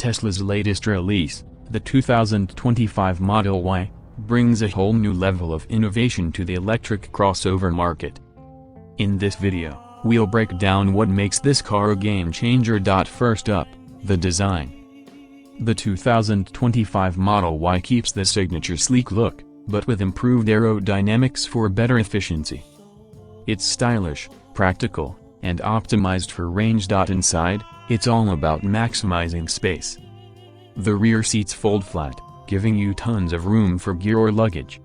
Tesla's latest release, the 2025 Model Y, brings a whole new level of innovation to the electric crossover market. In this video, we'll break down what makes this car a game-changer. First up, the design. The 2025 Model Y keeps the signature sleek look, but with improved aerodynamics for better efficiency. It's stylish, practical, and optimized for range. Inside, it's all about maximizing space. The rear seats fold flat, giving you tons of room for gear or luggage.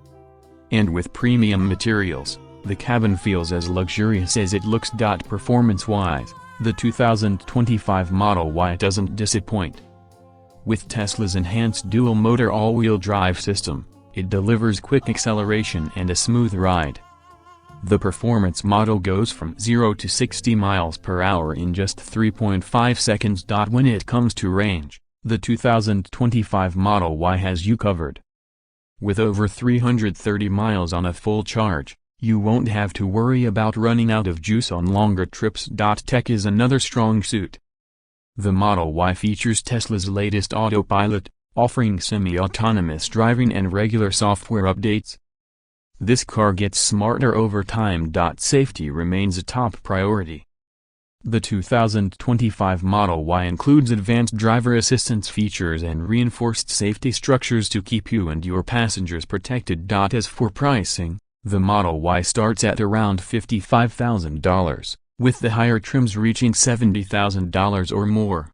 And with premium materials, the cabin feels as luxurious as it looks. Performance-wise, the 2025 Model Y doesn't disappoint. With Tesla's enhanced dual-motor all-wheel drive system, it delivers quick acceleration and a smooth ride. The performance model goes from 0 to 60 miles per hour in just 3.5 seconds. When it comes to range, the 2025 Model Y has you covered. With over 330 miles on a full charge, you won't have to worry about running out of juice on longer trips. Tech is another strong suit. The Model Y features Tesla's latest autopilot, offering semi-autonomous driving and regular software updates. This car gets smarter over time. Safety remains a top priority. The 2025 Model Y includes advanced driver assistance features and reinforced safety structures to keep you and your passengers protected. As for pricing, the Model Y starts at around $55,000, with the higher trims reaching $70,000 or more.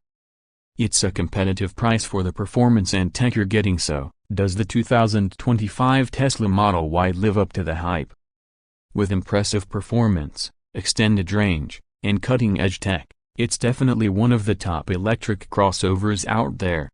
It's a competitive price for the performance and tech you're getting. So, does the 2025 Tesla Model Y live up to the hype? With impressive performance, extended range, and cutting-edge tech, it's definitely one of the top electric crossovers out there.